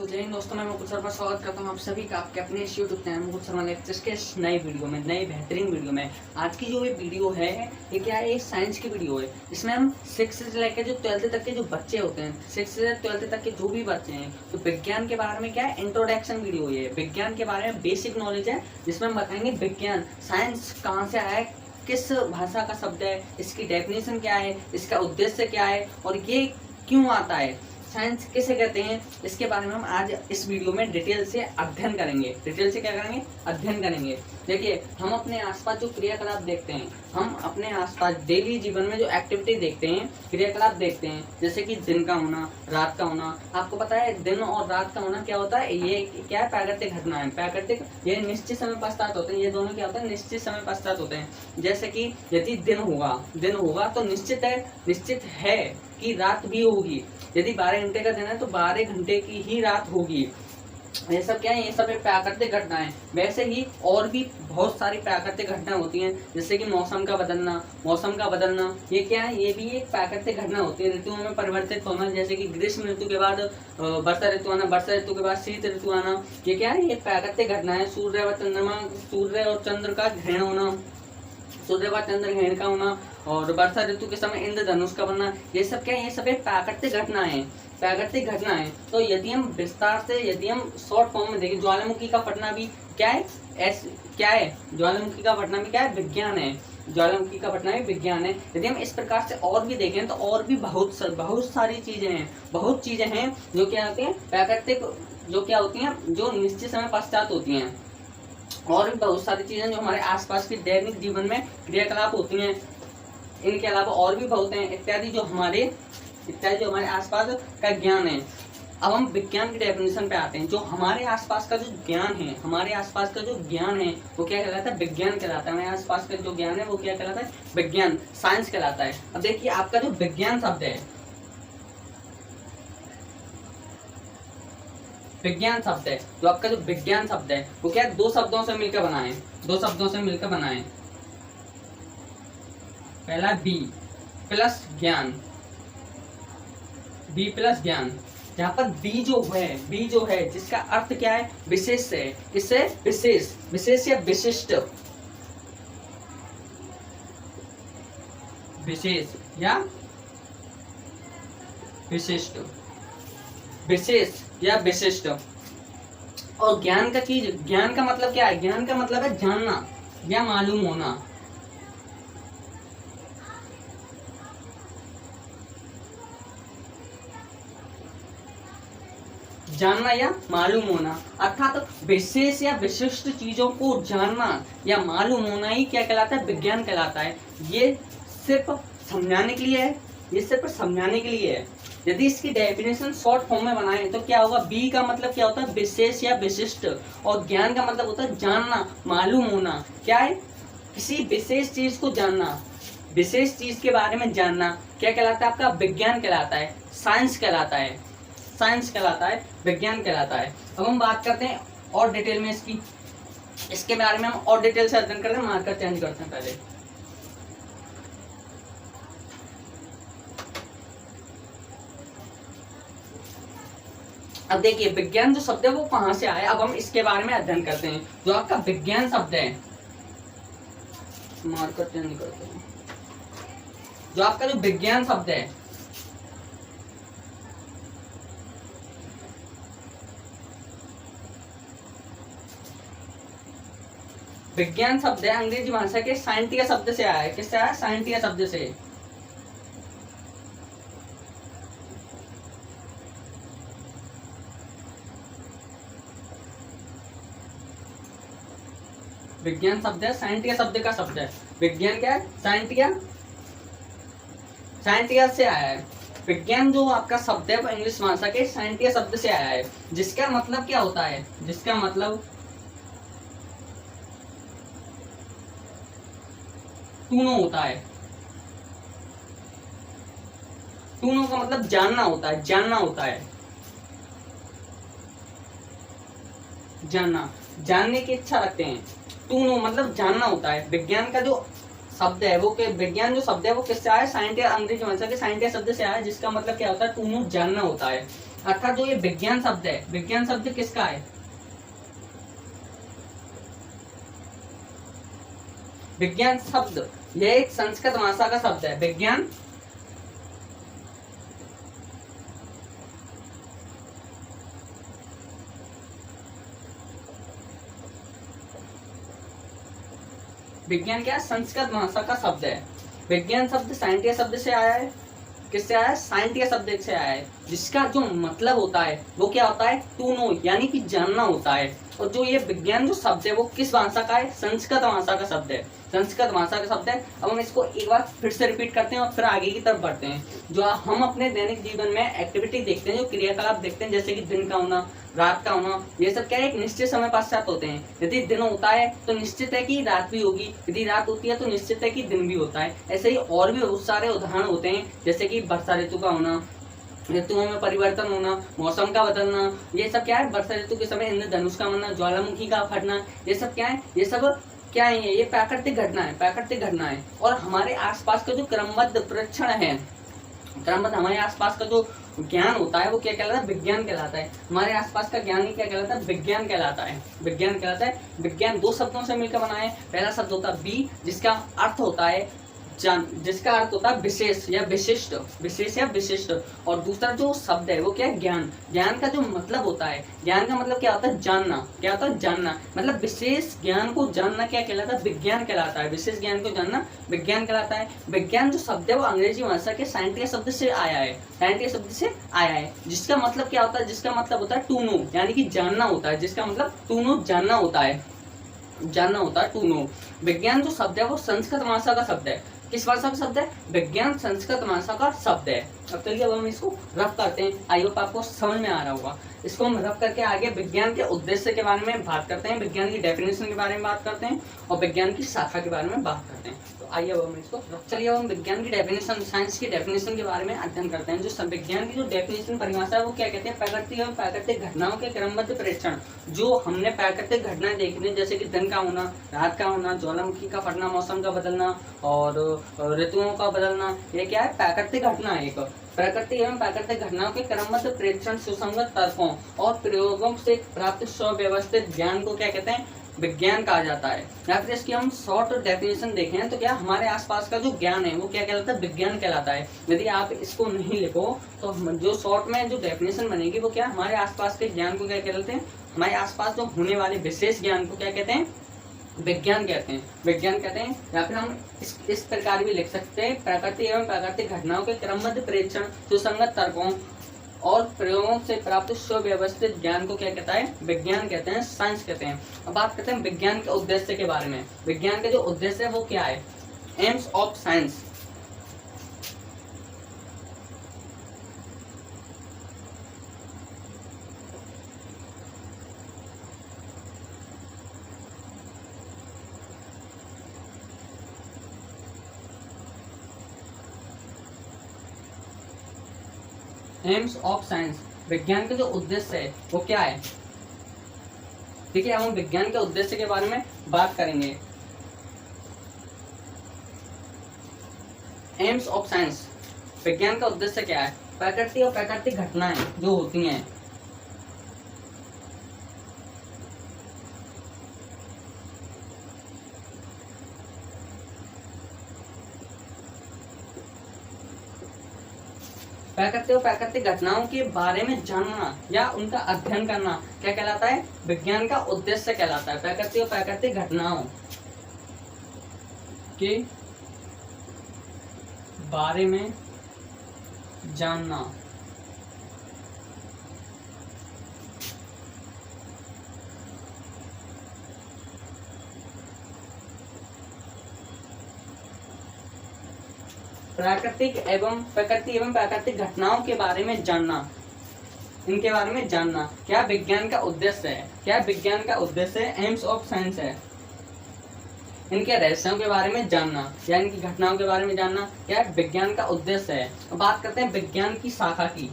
तो जय हिंद दोस्तों, मैं मुकुल शर्मा स्वागत करता हूं आप सभी का आपके अपने इस YouTube channel Mukul Sharma lectures के इस नए वीडियो में, नए बेहतरीन वीडियो में। आज की जो ये वीडियो है ये क्या है, ये साइंस की वीडियो है। इसमें हम 6 से लेकर जो 12th तक के जो बच्चे होते हैं, 6 से 12th तक के जो भी बच्चे हैं, तो विज्ञान के बारे में क्या है, इंट्रोडक्शन वीडियो ये है। विज्ञान के बारे में बेसिक नॉलेज है, जिसमें हम बताएंगे विज्ञान, साइंस कहाँ से आया है, किस भाषा का शब्द है, इसकी डेफिनेशन क्या है, इसका उद्देश्य क्या है और ये क्यों आता है, साइंस किसे कहते हैं, इसके बारे में हम आज इस वीडियो में डिटेल से अध्ययन करेंगे। डिटेल से क्या करेंगे, अध्ययन करेंगे। देखिए, हम अपने आसपास जो क्रियाकलाप देखते हैं, हम अपने आसपास डेली जीवन में जो एक्टिविटी देखते हैं, क्रियाकलाप देखते हैं, जैसे कि दिन का होना, रात का होना। आपको पता है दिन और रात का होना क्या होता है, ये क्या है, प्राकृतिक घटना है। प्राकृतिक ये निश्चित समय पश्चात होते हैं, ये दोनों क्या होते हैं, निश्चित समय पश्चात होते हैं। जैसे कि यदि दिन होगा तो निश्चित है कि रात भी होगी। यदि 12 घंटे का दिन है तो 12 घंटे की ही रात होगी। ये सब क्या है, ये सब प्राकृतिक घटनाएं। वैसे ही और भी बहुत सारी प्राकृतिक घटनाएं होती हैं, जैसे कि मौसम का बदलना, ये क्या है, ये भी एक प्राकृतिक घटना होती है। ऋतुओं में परिवर्तित होना, जैसे कि ग्रीष्म ऋतु के बाद वर्षा ऋतु आना, वर्षा ऋतु के बाद शीत ऋतु आना, ये क्या है, ये प्राकृतिक घटना है। सूर्य और चंद्र का ग्रहण होना, सूर्य व चंद्र ग्रहण का होना, और वर्षा ऋतु के समय इंद्रधनुष का बनना, ये सब क्या है, ये सब एक प्राकृतिक घटनाएं। तो यदि हम विस्तार से, यदि हम शॉर्ट फॉर्म में देखें, ज्वालामुखी का फटना भी क्या है, ज्वालामुखी का फटना भी क्या है, विज्ञान है। ज्वालामुखी का फटना भी विज्ञान है। यदि हम इस प्रकार से और भी देखें तो और भी बहुत सारी चीजें हैं जो क्या होती हैं, प्राकृतिक, जो क्या होती हैं, जो निश्चित समय पश्चात होती हैं। और भी बहुत सारी चीजें जो हमारे आसपास के दैनिक जीवन में क्रियाकलाप होती हैं। इनके अलावा और भी बहुत हैं इत्यादि जो हमारे आसपास का ज्ञान है। अब हम विज्ञान की डेफिनेशन पे आते हैं। जो हमारे आसपास का जो ज्ञान है, वो क्या कहलाता है, विज्ञान कहलाता है। हमारे आसपास का जो ज्ञान है वो क्या कहलाता है, विज्ञान, साइंस कहलाता है। अब देखिए, आपका जो विज्ञान शब्द है, जो आपका जो विज्ञान शब्द है वो क्या है, दो शब्दों से मिलकर बना है। पहला बी प्लस ज्ञान, यहाँ पर बी जो है जिसका अर्थ क्या है, विशेष है। किससे, विशेष या विशिष्ट, विशेष या विशिष्ट। और ज्ञान का मतलब क्या है, ज्ञान का मतलब है जानना या मालूम होना। जानना या मालूम होना, अर्थात विशेष या विशिष्ट चीजों को जानना या मालूम होना ही क्या कहलाता है, विज्ञान कहलाता है। ये सिर्फ समझाने के लिए है। यदि इसकी डेफिनेशन शॉर्ट फॉर्म में बनाए तो क्या होगा, बी का मतलब क्या होता है, विशेष या विशिष्ट, और ज्ञान का मतलब होता है जानना, मालूम होना। क्या है, किसी विशेष चीज को जानना, विशेष चीज के बारे में जानना क्या कहलाता है, आपका विज्ञान कहलाता है, साइंस कहलाता है, विज्ञान कहलाता है। अब हम बात करते हैं और डिटेल में इसके बारे में, हम और डिटेल से अध्ययन करते हैं। मार्कर चेंज करते हैं पहले। अब देखिए, विज्ञान जो शब्द है वो कहां से आया, अब हम इसके बारे में अध्ययन करते हैं। जो आपका विज्ञान शब्द है, मार्कर चेंज करते हैं, जो आपका जो विज्ञान शब्द है, अंग्रेजी भाषा के साइंटिया शब्द से आया है। किससे आया, साइंटिया शब्द से। विज्ञान शब्द है, साइंटिया शब्द का शब्द है। विज्ञान क्या है, साइंटिया से आया है। विज्ञान जो आपका शब्द है वो इंग्लिश भाषा के साइंटिया शब्द से आया है, जिसका मतलब क्या होता है, जिसका मतलब टूनो होता है। टूनो का मतलब जानना होता है, जानने की इच्छा रखते हैं। टूनो मतलब जानना होता है। विज्ञान का जो शब्द है वो विज्ञान जो शब्द है वो किससे आया है? साइंटिया, अंग्रेजी भाषा के साइंटिया शब्द से आया है, जिसका मतलब क्या होता है? टू नो, जानना होता है। अर्थात जो ये विज्ञान शब्द है, विज्ञान शब्द किसका है? विज्ञान शब्द यह एक संस्कृत भाषा का शब्द है। विज्ञान विज्ञान क्या? संस्कृत भाषा का शब्द है। विज्ञान शब्द साइंटिया शब्द से आया है। किससे आया है? साइंटिया शब्द से आया है, जिसका जो मतलब होता है वो क्या होता है? टू नो, यानी कि जानना होता है। और जो ये विज्ञान जो शब्द है वो किस भाषा का है? संस्कृत भाषा का शब्द है। संस्कृत भाषा का शब्द है। अब हम इसको एक बार फिर से रिपीट करते हैं और फिर आगे की तरफ बढ़ते हैं। जो हम अपने दैनिक जीवन में एक्टिविटी देखते हैं, जो क्रियाकलाप देखते हैं, जैसे कि दिन का होना, रात का होना, ये सब क्या है? एक निश्चित समय पश्चात होते हैं। यदि दिन होता है तो निश्चित है कि रात भी होगी, यदि रात होती है तो निश्चित है कि दिन भी होता है। ऐसे ही और भी बहुत सारे उदाहरण होते हैं, जैसे कि वर्षा ऋतु का होना, ऋतुओं में परिवर्तन होना, मौसम का बदलना, ये सब क्या है? वर्षा ऋतु के समय इंद्रधनुष का बनना, ज्वालामुखी का फटना, ये सब क्या है? ये सब क्या है? ये प्राकृतिक घटना है, प्राकृतिक घटना है। और हमारे आसपास का जो क्रमबद्ध परीक्षण है, क्रमबद्ध हमारे आसपास का जो ज्ञान होता है वो क्या कहलाता है? विज्ञान कहलाता है। हमारे आसपास का ज्ञान ही क्या कहलाता है? विज्ञान कहलाता है। विज्ञान कहलाता है। विज्ञान दो शब्दों से मिलकर बना है। पहला शब्द होता है बी, जिसका अर्थ होता है जिसका अर्थ होता है विशेष या विशिष्ट, विशेष या विशिष्ट। और दूसरा जो शब्द है वो क्या है? ज्ञान। ज्ञान का जो मतलब होता है, ज्ञान का मतलब क्या होता है? जानना। क्या होता है? जानना। मतलब विशेष ज्ञान को जानना क्या कहलाता है? विज्ञान कहलाता है। विशेष ज्ञान को जानना विज्ञान कहलाता है। विज्ञान जो शब्द है वो अंग्रेजी भाषा के साइंटिया शब्द से आया है। साइंटिया शब्द से आया है, जिसका मतलब क्या होता है? जिसका मतलब होता है टू नो, यानी कि जानना होता है। जिसका मतलब टू नो, जानना होता है, जानना होता है, टू नो। विज्ञान जो शब्द है वो संस्कृत भाषा का शब्द है। किस भाषा का शब्द है? विज्ञान संस्कृत भाषा का शब्द है। अब चलिए अब हम इसको रफ करते हैं। आई होप आपको समझ में आ रहा होगा। इसको हम रफ करके आगे विज्ञान के उद्देश्य के बारे में बात करते हैं, विज्ञान की डेफिनेशन के बारे में बात करते हैं और विज्ञान की शाखा के बारे में बात करते हैं। तो आइए अब हम इसको चलिए अब हम विज्ञान की डेफिनेशन, साइंस की डेफिनेशन के बारे में अध्ययन करते हैं। जो विज्ञान की जो डेफिनेशन परिभाषा है वो क्या कहते हैं? प्रकृति एवं प्राकृतिक घटनाओं के क्रमबद्ध प्रेक्षण। जो हमने प्राकृतिक घटनाएं देखी हैं, जैसे कि दिन का होना, रात का होना, ज्वालामुखी का फटना, मौसम का बदलना और ऋतुओं का बदलना, ये क्या है? प्राकृतिक घटना है। एक प्रकृति एवं प्राकृतिक घटनाओं के क्रमबद्ध प्रेक्षण, सुसंगत तर्कों और प्रयोगों से प्राप्त सुव्यवस्थित ज्ञान को क्या कहते हैं? विज्ञान कहा जाता है। या फिर इसकी हम शॉर्ट डेफिनेशन देखें तो क्या हमारे आसपास का जो ज्ञान है वो क्या कहलाता है? विज्ञान कहलाता है। यदि आप इसको नहीं लिखो तो जो शॉर्ट में जो डेफिनेशन बनेगी वो क्या? हमारे आसपास के ज्ञान को क्या कहते हैं? हमारे आसपास जो होने वाले विशेष ज्ञान को क्या कहते हैं? विज्ञान कहते हैं। विज्ञान कहते हैं। या फिर हम इस प्रकार भी लिख सकते हैं, प्रकृति एवं प्राकृतिक घटनाओं के क्रमबद्ध प्रेक्षण, सुसंगत तर्कों और प्रयोगों से प्राप्त सुव्यवस्थित ज्ञान को क्या कहता है? विज्ञान कहते हैं, साइंस कहते हैं। अब बात करते हैं विज्ञान के उद्देश्य के बारे में। विज्ञान का जो उद्देश्य है वो क्या है? AIIMS of science. AIIMS of science, विज्ञान का जो उद्देश्य है वो क्या है? ठीक है, हम विज्ञान के उद्देश्य के बारे में बात करेंगे। एम्स ऑफ साइंस, विज्ञान का उद्देश्य क्या है? प्रकृति और प्राकृतिक घटनाएं जो होती हैं, प्राकृतिक और प्राकृतिक घटनाओं के बारे में जानना या उनका अध्ययन करना क्या कहलाता है? विज्ञान का उद्देश्य कहलाता है। प्राकृतिक और प्राकृतिक घटनाओं के बारे में जानना प्राकृतिक एवं प्राकृतिक घटनाओं के बारे में जानना, इनके बारे में जानना क्या विज्ञान का उद्देश्य है? क्या विज्ञान का उद्देश्य एम्स ऑफ साइंस है? इनके रहस्यों के बारे में जानना या इनकी घटनाओं के बारे में जानना क्या विज्ञान का उद्देश्य है। अब बात करते हैं विज्ञान की शाखा की।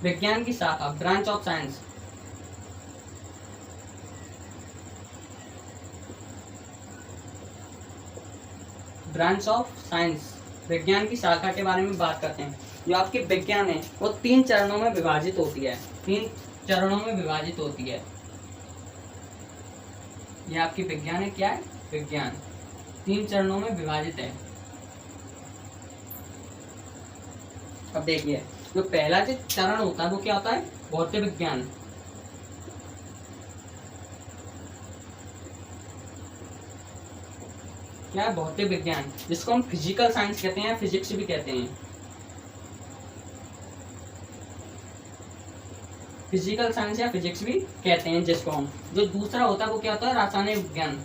विज्ञान की शाखा, branch of science. Branch of science, विज्ञान की शाखा के बारे में बात करते हैं। जो आपकी विज्ञान है वो 3 चरणों में विभाजित होती है, 3 चरणों में विभाजित होती है। ये आपकी विज्ञान है, क्या है? विज्ञान 3 चरणों में विभाजित है। अब देखिए, जो पहला जो चरण होता है वो क्या होता है? भौतिक विज्ञान। क्या है? भौतिक विज्ञान, जिसको हम फिजिकल साइंस कहते हैं, फिजिक्स भी कहते हैं। फिजिकल साइंस या फिजिक्स भी कहते हैं जिसको हम। जो दूसरा होता है वो क्या होता है? रासायनिक विज्ञान।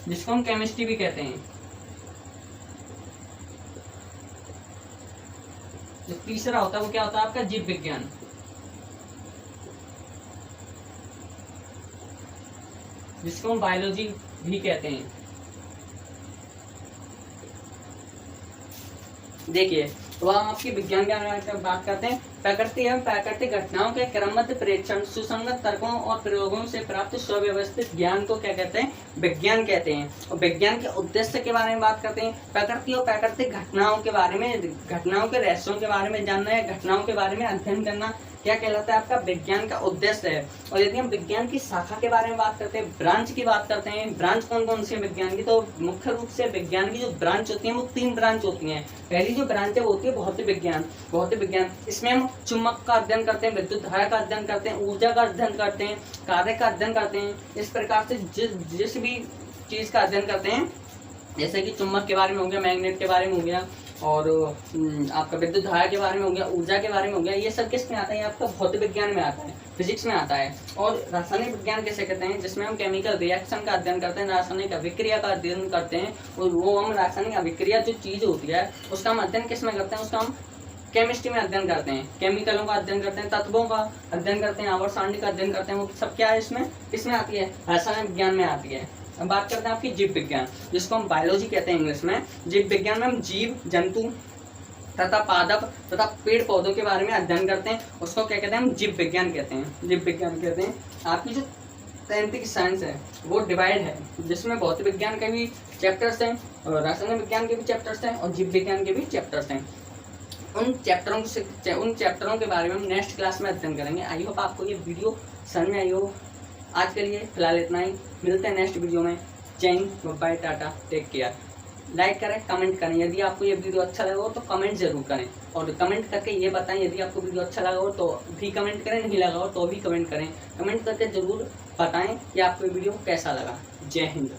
जिसको हम केमिस्ट्री भी कहते हैं। जो तीसरा होता है वो क्या होता है? आपका जीव विज्ञान। जिसको हम बायोलॉजी भी कहते हैं। देखिए, तो हम आपकी विज्ञान के बारे में बात करते हैं। प्रकृति एवं प्राकृतिक घटनाओं के क्रमबद्ध प्रेक्षण, सुसंगत तर्कों और प्रयोगों से प्राप्त सुव्यवस्थित ज्ञान को क्या कहते हैं? विज्ञान कहते हैं। और विज्ञान के उद्देश्य के बारे में बात करते हैं। प्रकृति और प्राकृतिक घटनाओं के बारे में, घटनाओं के रहस्यों के बारे में जानना है, घटनाओं के बारे में अध्ययन करना क्या कहलाता है? आपका विज्ञान का उद्देश्य है। और यदि हम विज्ञान की शाखा के बारे में बात करते हैं, ब्रांच की बात करते हैं, ब्रांच कौन कौन सी है विज्ञान की? तो मुख्य रूप से विज्ञान की जो ब्रांच होती है वो 3 ब्रांच होती हैं। पहली जो ब्रांच है वो होती है भौतिक विज्ञान। भौतिक विज्ञान, इसमें हम चुंबक का अध्ययन करते हैं, विद्युत धारा का अध्ययन करते हैं, ऊर्जा का अध्ययन करते हैं, कार्य का अध्ययन करते हैं। इस प्रकार से जिस भी चीज का अध्ययन करते हैं, जैसे कि चुंबक के बारे में हो गया, मैग्नेट के बारे में हो गया, और आपका विद्युत धारा के बारे में हो गया, ऊर्जा के बारे में हो गया, ये सब किस में आता है? आपका भौतिक विज्ञान में आता है, फिजिक्स में आता है। और रासायनिक विज्ञान कैसे कहते हैं? जिसमें हम केमिकल रिएक्शन का अध्ययन करते हैं, रासायनिक अभिक्रिया का अध्ययन करते हैं। और वो हम रासायनिक अभिक्रिया जो चीज होती है उसका हम अध्ययन किस में करते हैं? उसका हम केमिस्ट्री में अध्ययन करते हैं। केमिकलों का अध्ययन करते हैं, तत्वों का अध्ययन करते हैं, आवर्त सारणी का अध्ययन करते हैं। वो सब क्या है? इसमें किसमें आती है? रासायनिक विज्ञान में आती है। अब बात करते हैं आपकी जीव विज्ञान, जिसको हम बायोलॉजी कहते हैं इंग्लिश में। जीव विज्ञान में हम जीव जंतु तथा पादप तथा पेड़ पौधों के बारे में अध्ययन करते हैं। उसको क्या कहते हैं? हम जीव विज्ञान कहते हैं, जीव विज्ञान कहते हैं। आपकी जो 33 साइंस है वो डिवाइड है, जिसमें भौतिक विज्ञान के भी चैप्टर्स हैं, और रासायनिक विज्ञान के भी चैप्टर्स हैं, और जीव विज्ञान के भी चैप्टर्स हैं। उन चैप्टरों के बारे में हम नेक्स्ट क्लास में अध्ययन करेंगे। आई होप आपको ये वीडियो समझ में आई हो। आज के लिए फिलहाल इतना ही, मिलते हैं नेक्स्ट वीडियो में। Jai Hind, bye, tata, take care. Like करें, कमेंट करें। यदि आपको ये वीडियो अच्छा लगा हो तो कमेंट जरूर करें, और कमेंट करके ये बताएं यदि आपको वीडियो अच्छा लगा हो तो भी कमेंट करें, नहीं लगा हो तो भी कमेंट करें। कमेंट करके जरूर बताएं कि आपको ये वीडियो कैसा लगा। जय हिंद।